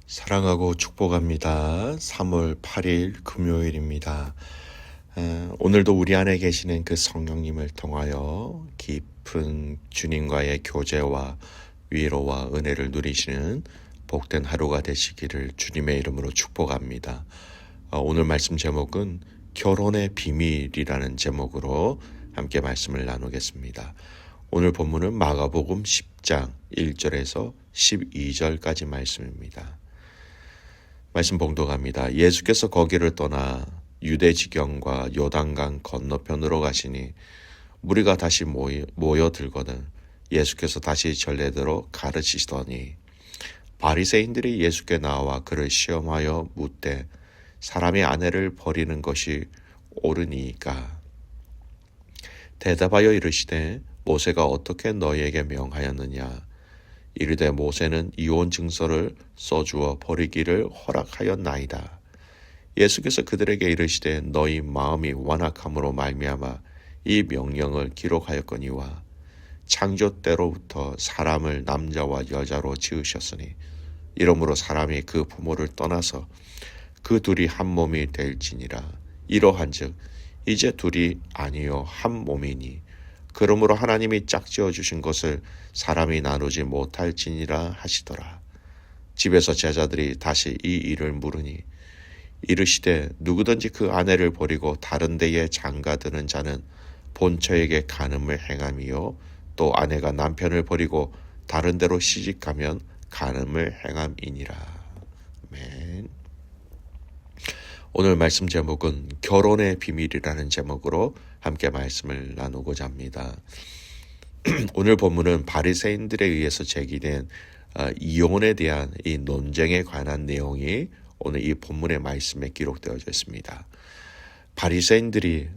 사랑하고 축복합니다. 3월 8일 금요일입니다. 오늘도 우리 안에 계시는 그 성령님을 통하여 깊은 주님과의 교제와 위로와 은혜를 누리시는 복된 하루가 되시기를 주님의 이름으로 축복합니다. 오늘 말씀 제목은 결혼의 비밀이라는 제목으로 함께 말씀을 나누겠습니다. 오늘 본문은 마가복음 10장 1절에서 12절까지 말씀입니다. 말씀 봉독합니다. 예수께서 거기를 떠나 유대 지경과 요단강 건너편으로 가시니 무리가 다시 모여들거든 예수께서 다시 전례대로 가르치시더니 바리새인들이 예수께 나와 그를 시험하여 묻되 사람의 아내를 버리는 것이 옳으니까 대답하여 이르시되 모세가 어떻게 너희에게 명하였느냐 이르되 모세는 이혼 증서를 써주어 버리기를 허락하였나이다. 예수께서 그들에게 이르시되 너희 마음이 완악함으로 말미암아 이 명령을 기록하였거니와 창조 때로부터 사람을 남자와 여자로 지으셨으니 이러므로 사람이 그 부모를 떠나서 그 둘이 한 몸이 될지니라. 이러한즉 이제 둘이 아니요 한 몸이니 그러므로 하나님이 짝지어 주신 것을 사람이 나누지 못할지니라 하시더라. 집에서 제자들이 다시 이 일을 물으니 이르시되 누구든지 그 아내를 버리고 다른 데에 장가드는 자는 본처에게 간음을 행함이요 또 아내가 남편을 버리고 다른 데로 시집가면 간음을 행함이니라. 아멘. 오늘 말씀 제목은 결혼의 비밀이라는 제목으로 함께 말씀을 나누고자 합니다. 오늘 본문은 바리새인들에 의해서 제기된 이혼에 대한 이 논쟁에 관한 내용이 오늘 이 본문의 말씀에 기록되어져 있습니다. 바리새인들이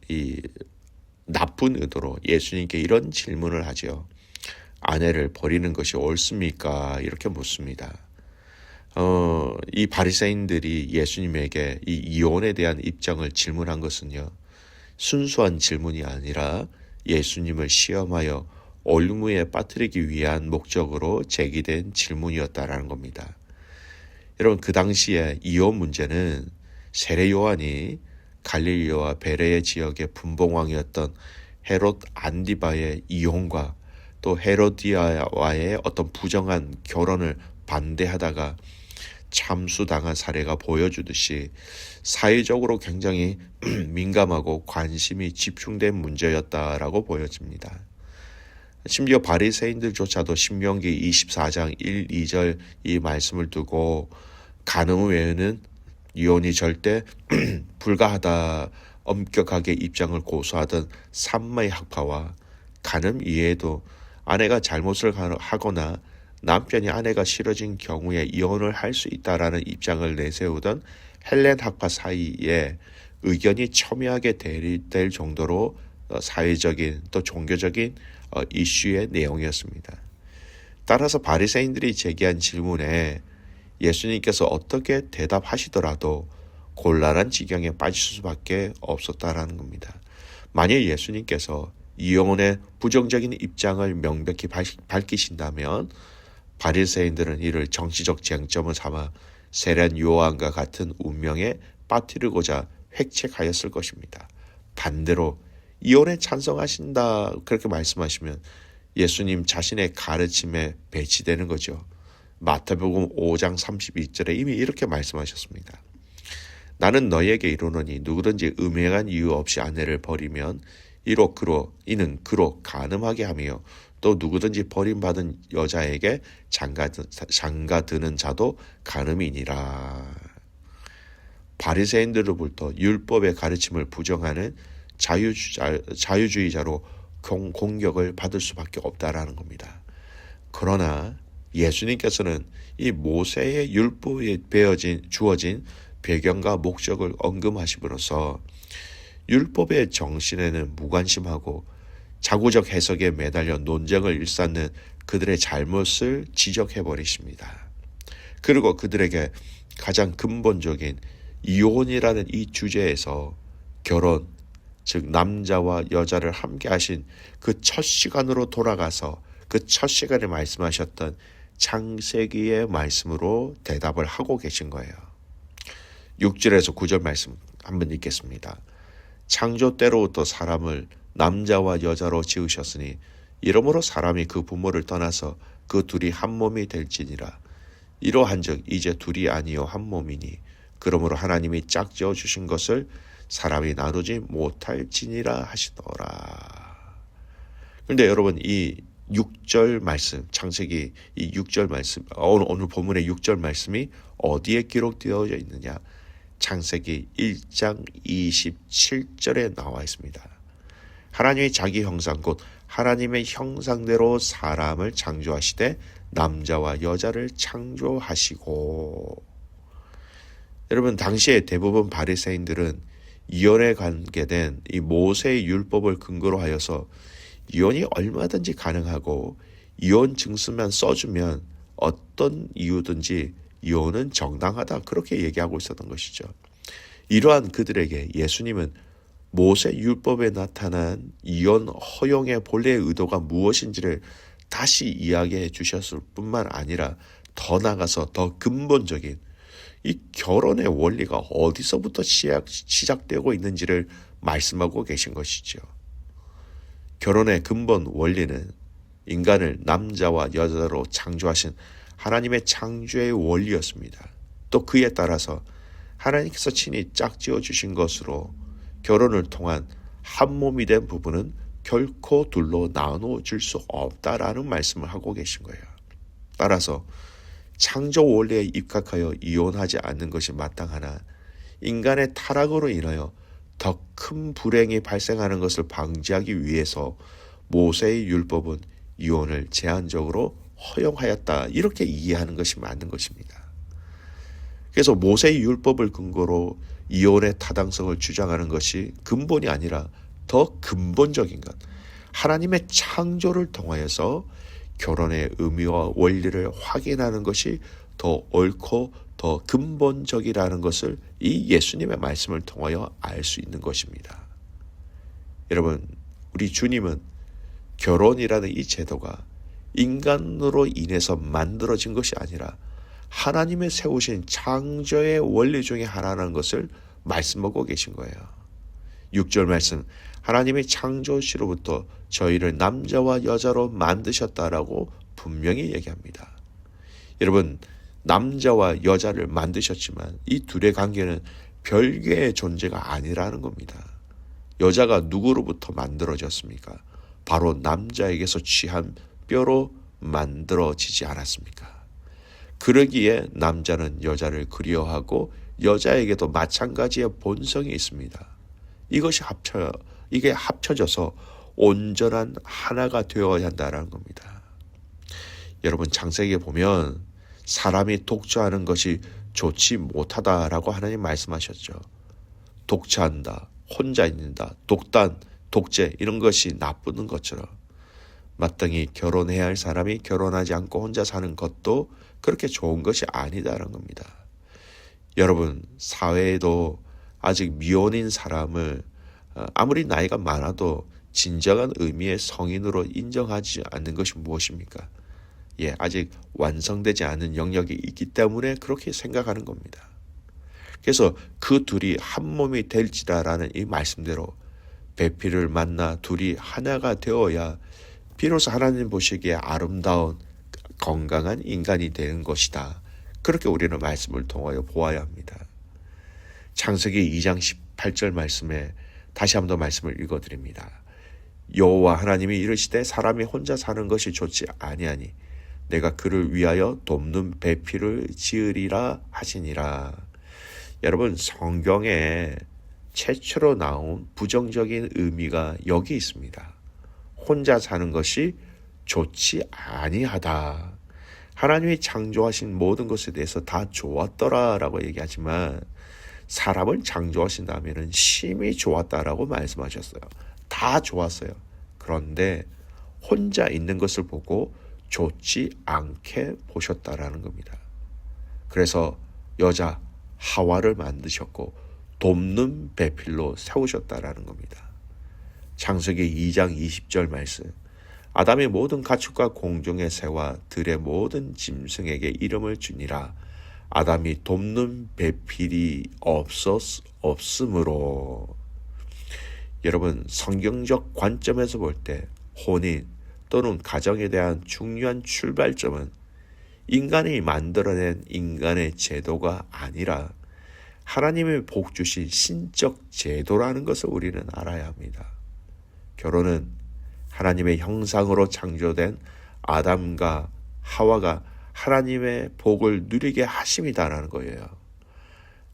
이 나쁜 의도로 예수님께 이런 질문을 하죠. 아내를 버리는 것이 옳습니까? 이렇게 묻습니다. 이 바리새인들이 예수님에게 이 이혼에 대한 입장을 질문한 것은요. 순수한 질문이 아니라 예수님을 시험하여 올무에 빠뜨리기 위한 목적으로 제기된 질문이었다라는 겁니다. 여러분 그 당시에 이혼 문제는 세례 요한이 갈릴리와 베레의 지역의 분봉왕이었던 헤롯 안디바의 이혼과 또 헤로디아와의 어떤 부정한 결혼을 반대하다가 참수당한 사례가 보여주듯이 사회적으로 굉장히 민감하고 관심이 집중된 문제였다라고 보여집니다. 심지어 바리새인들조차도 신명기 24장 1, 2절 이 말씀을 두고 간음 외에는 이혼이 절대 불가하다 엄격하게 입장을 고수하던 산마의 학파와 간음 이외에도 아내가 잘못을 하거나 남편이 아내가 싫어진 경우에 이혼을 할 수 있다라는 입장을 내세우던 헬렌 학파 사이에 의견이 첨예하게 대립될 정도로 사회적인 또 종교적인 이슈의 내용이었습니다. 따라서 바리새인들이 제기한 질문에 예수님께서 어떻게 대답하시더라도 곤란한 지경에 빠질 수밖에 없었다라는 겁니다. 만일 예수님께서 이혼의 부정적인 입장을 명백히 밝히신다면 바리새인들은 이를 정치적 쟁점을 삼아 세례 요한과 같은 운명에 빠뜨리고자 획책하였을 것입니다. 반대로 이혼에 찬성하신다 그렇게 말씀하시면 예수님 자신의 가르침에 배치되는 거죠. 마태복음 5장 32절에 이미 이렇게 말씀하셨습니다. 나는 너희에게 이르노니 누구든지 음행한 이유 없이 아내를 버리면 이는 그로 간음하게 하며 또 누구든지 버림받은 여자에게 장가드는 자도 간음이니라. 바리새인들로부터 율법의 가르침을 부정하는 자유주의자로 공격을 받을 수밖에 없다라는 겁니다. 그러나 예수님께서는 이 모세의 율법에 주어진 배경과 목적을 언급하심으로써 율법의 정신에는 무관심하고 자구적 해석에 매달려 논쟁을 일삼는 그들의 잘못을 지적해버리십니다. 그리고 그들에게 가장 근본적인 이혼이라는 이 주제에서 결혼, 즉 남자와 여자를 함께 하신 그 첫 시간으로 돌아가서 그 첫 시간에 말씀하셨던 창세기의 말씀으로 대답을 하고 계신 거예요. 6절에서 9절 말씀 한번 읽겠습니다. 창조 때로부터 사람을 남자와 여자로 지으셨으니 이러므로 사람이 그 부모를 떠나서 그 둘이 한 몸이 될지니라. 이러한즉 이제 둘이 아니요 한 몸이니 그러므로 하나님이 짝지어 주신 것을 사람이 나누지 못할지니라 하시더라. 그런데 여러분, 이 6절 말씀, 창세기 이 6절 말씀, 오늘 본문의 6절 말씀이 어디에 기록되어져 있느냐? 창세기 1장 27절에 나와 있습니다. 하나님이 자기 형상 곧 하나님의 형상대로 사람을 창조하시되 남자와 여자를 창조하시고. 여러분, 당시에 대부분 바리새인들은 이혼에 관계된 이 모세의 율법을 근거로 하여서 이혼이 얼마든지 가능하고 이혼 증서만 써주면 어떤 이유든지 이혼은 정당하다, 그렇게 얘기하고 있었던 것이죠. 이러한 그들에게 예수님은 모세 율법에 나타난 이혼 허용의 본래의 의도가 무엇인지를 다시 이야기해 주셨을 뿐만 아니라 더 나아가서 더 근본적인 이 결혼의 원리가 어디서부터 시작되고 있는지를 말씀하고 계신 것이죠. 결혼의 근본 원리는 인간을 남자와 여자로 창조하신 하나님의 창조의 원리였습니다. 또 그에 따라서 하나님께서 친히 짝지어 주신 것으로 결혼을 통한 한 몸이 된 부부는 결코 둘로 나눠질 수 없다라는 말씀을 하고 계신 거예요. 따라서 창조 원리에 입각하여 이혼하지 않는 것이 마땅하나 인간의 타락으로 인하여 더 큰 불행이 발생하는 것을 방지하기 위해서 모세의 율법은 이혼을 제한적으로 허용하였다, 이렇게 이해하는 것이 맞는 것입니다. 그래서 모세의 율법을 근거로 이혼의 타당성을 주장하는 것이 근본이 아니라 더 근본적인 것, 하나님의 창조를 통하여서 결혼의 의미와 원리를 확인하는 것이 더 옳고 더 근본적이라는 것을 이 예수님의 말씀을 통하여 알 수 있는 것입니다. 여러분, 우리 주님은 결혼이라는 이 제도가 인간으로 인해서 만들어진 것이 아니라 하나님의 세우신 창조의 원리 중에 하나라는 것을 말씀하고 계신 거예요. 6절 말씀, 하나님이 창조시로부터 저희를 남자와 여자로 만드셨다라고 분명히 얘기합니다. 여러분, 남자와 여자를 만드셨지만 이 둘의 관계는 별개의 존재가 아니라는 겁니다. 여자가 누구로부터 만들어졌습니까? 바로 남자에게서 취한 뼈로 만들어지지 않았습니까? 그러기에 남자는 여자를 그리워하고 여자에게도 마찬가지의 본성이 있습니다. 이게 합쳐져서 온전한 하나가 되어야 한다는 겁니다. 여러분, 창세기에 보면 사람이 독처하는 것이 좋지 못하다라고 하나님 말씀하셨죠. 독처한다, 혼자 있는다, 독단, 독재, 이런 것이 나쁜 것처럼 마땅히 결혼해야 할 사람이 결혼하지 않고 혼자 사는 것도 그렇게 좋은 것이 아니다라는 겁니다. 여러분, 사회에도 아직 미혼인 사람을 아무리 나이가 많아도 진정한 의미의 성인으로 인정하지 않는 것이 무엇입니까? 아직 완성되지 않은 영역이 있기 때문에 그렇게 생각하는 겁니다. 그래서 그 둘이 한 몸이 될지라라는 이 말씀대로 배필을 만나 둘이 하나가 되어야 비로소 하나님 보시기에 아름다운 건강한 인간이 되는 것이다. 그렇게 우리는 말씀을 통하여 보아야 합니다. 창세기 2장 18절 말씀에 다시 한번 더 말씀을 읽어드립니다. 여호와 하나님이 이르시되 사람이 혼자 사는 것이 좋지 아니하니 내가 그를 위하여 돕는 배필을 지으리라 하시니라. 여러분, 성경에 최초로 나온 부정적인 의미가 여기 있습니다. 혼자 사는 것이 좋지 아니하다. 하나님이 창조하신 모든 것에 대해서 다 좋았더라라고 얘기하지만 사람을 창조하신다면 심히 좋았다라고 말씀하셨어요. 다 좋았어요. 그런데 혼자 있는 것을 보고 좋지 않게 보셨다라는 겁니다. 그래서 여자 하와를 만드셨고 돕는 배필로 세우셨다라는 겁니다. 창세기 2장 20절 말씀, 아담의 모든 가축과 공중의 새와 들의 모든 짐승에게 이름을 주니라. 아담이 돕는 배필이 없으므로. 여러분, 성경적 관점에서 볼 때 혼인 또는 가정에 대한 중요한 출발점은 인간이 만들어낸 인간의 제도가 아니라 하나님의 복 주신 신적 제도라는 것을 우리는 알아야 합니다. 결혼은 하나님의 형상으로 창조된 아담과 하와가 하나님의 복을 누리게 하심이다라는 거예요.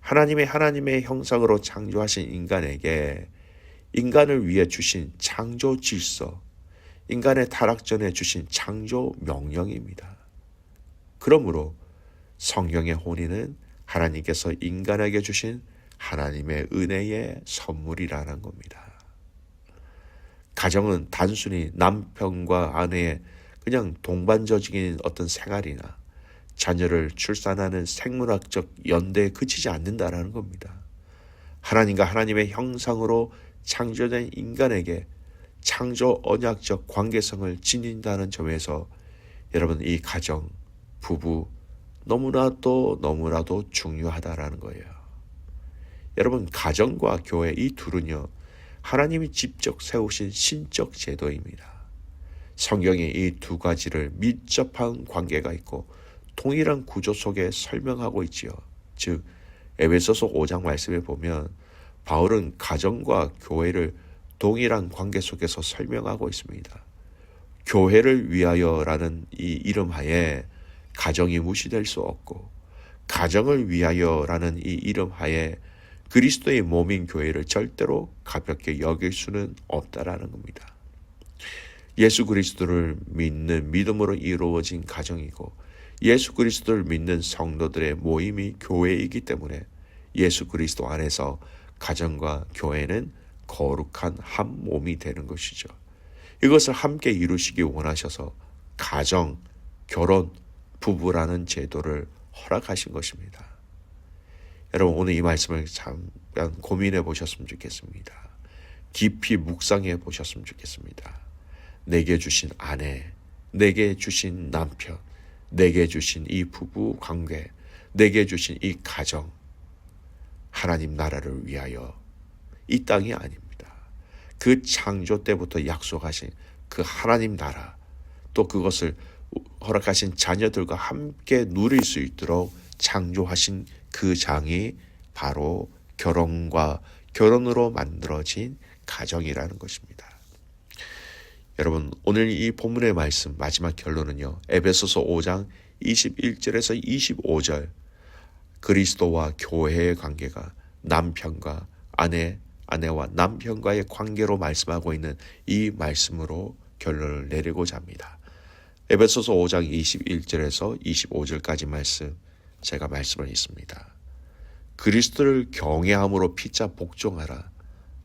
하나님의 형상으로 창조하신 인간에게 인간을 위해 주신 창조 질서, 인간의 타락 전에 주신 창조 명령입니다. 그러므로 성경의 혼인은 하나님께서 인간에게 주신 하나님의 은혜의 선물이라는 겁니다. 가정은 단순히 남편과 아내의 그냥 동반적인 어떤 생활이나 자녀를 출산하는 생물학적 연대에 그치지 않는다라는 겁니다. 하나님과 하나님의 형상으로 창조된 인간에게 창조 언약적 관계성을 지닌다는 점에서 여러분, 이 가정, 부부 너무나도 중요하다라는 거예요. 여러분, 가정과 교회 이 둘은요, 하나님이 직접 세우신 신적 제도입니다. 성경에 이 두 가지를 밀접한 관계가 있고 동일한 구조 속에 설명하고 있지요. 즉 에베소서 5장 말씀에 보면 바울은 가정과 교회를 동일한 관계 속에서 설명하고 있습니다. 교회를 위하여라는 이 이름 하에 가정이 무시될 수 없고, 가정을 위하여라는 이 이름 하에 그리스도의 몸인 교회를 절대로 가볍게 여길 수는 없다라는 겁니다. 예수 그리스도를 믿는 믿음으로 이루어진 가정이고 예수 그리스도를 믿는 성도들의 모임이 교회이기 때문에 예수 그리스도 안에서 가정과 교회는 거룩한 한 몸이 되는 것이죠. 이것을 함께 이루시기 원하셔서 가정, 결혼, 부부라는 제도를 허락하신 것입니다. 여러분, 오늘 이 말씀을 잠깐 고민해 보셨으면 좋겠습니다. 깊이 묵상해 보셨으면 좋겠습니다. 내게 주신 아내, 내게 주신 남편, 내게 주신 이 부부 관계, 내게 주신 이 가정, 하나님 나라를 위하여 이 땅이 아닙니다. 그 창조 때부터 약속하신 그 하나님 나라, 또 그것을 허락하신 자녀들과 함께 누릴 수 있도록 창조하신 그 장이 바로 결혼으로 만들어진 가정이라는 것입니다. 여러분, 오늘 이 본문의 말씀 마지막 결론은요, 에베소서 5장 21절에서 25절, 그리스도와 교회의 관계가 남편과 아내와 남편과의 관계로 말씀하고 있는 이 말씀으로 결론을 내리고자 합니다. 에베소서 5장 21절에서 25절까지 말씀, 제가 말씀을 읽습니다. 그리스도를 경외함으로 피차 복종하라.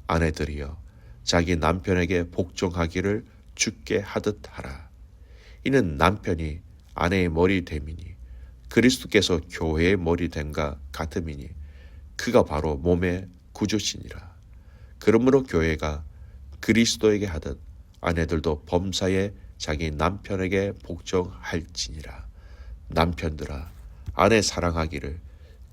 아내들이여 자기 남편에게 복종하기를 주께 하듯 하라. 이는 남편이 아내의 머리 됨이니 그리스도께서 교회의 머리 됨과 같음이니 그가 바로 몸의 구주시니라. 그러므로 교회가 그리스도에게 하듯 아내들도 범사에 자기 남편에게 복종할지니라. 남편들아 아내 사랑하기를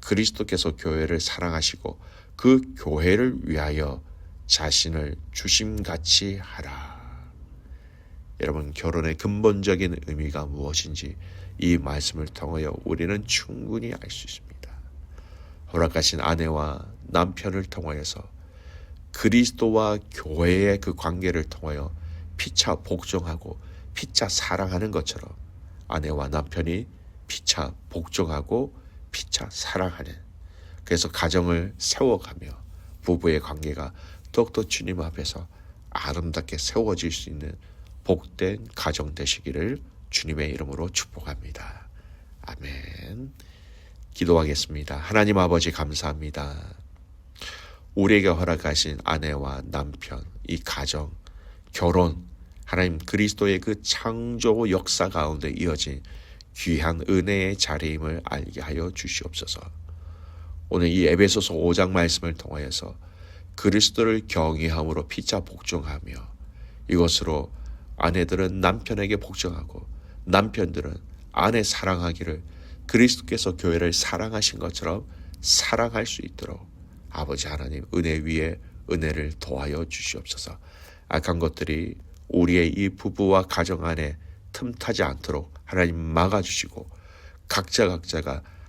그리스도께서 교회를 사랑하시고 그 교회를 위하여 자신을 주심같이 하라. 여러분, 결혼의 근본적인 의미가 무엇인지 이 말씀을 통하여 우리는 충분히 알 수 있습니다. 허락하신 아내와 남편을 통하여서 그리스도와 교회의 그 관계를 통하여 피차 복종하고 피차 사랑하는 것처럼 아내와 남편이 피차 복종하고 피차 사랑하는, 그래서 가정을 세워가며 부부의 관계가 더욱더 주님 앞에서 아름답게 세워질 수 있는 복된 가정 되시기를 주님의 이름으로 축복합니다. 아멘. 기도하겠습니다. 하나님 아버지 감사합니다. 우리에게 허락하신 아내와 남편, 이 가정, 결혼, 하나님 그리스도의 그 창조 역사 가운데 이어진 귀한 은혜의 자리임을 알게 하여 주시옵소서. 오늘 이 에베소서 5장 말씀을 통하여서 그리스도를 경외함으로 피차 복종하며 이것으로 아내들은 남편에게 복종하고 남편들은 아내 사랑하기를 그리스도께서 교회를 사랑하신 것처럼 사랑할 수 있도록 아버지 하나님 은혜 위에 은혜를 더하여 주시옵소서. 악한 것들이 우리의 이 부부와 가정 안에 틈타지 않도록 하나님 막아주시고 각자가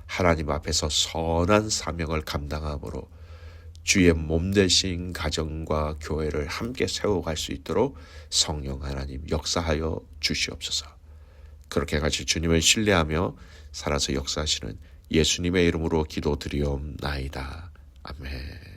하나님 앞에서 선한 사명을 감당함으로 주의 몸 되신 가정과 교회를 함께 세워갈 수 있도록 성령 하나님 역사하여 주시옵소서. 그렇게 같이 주님을 신뢰하며 살아서 역사하시는 예수님의 이름으로 기도드리옵나이다. 아멘.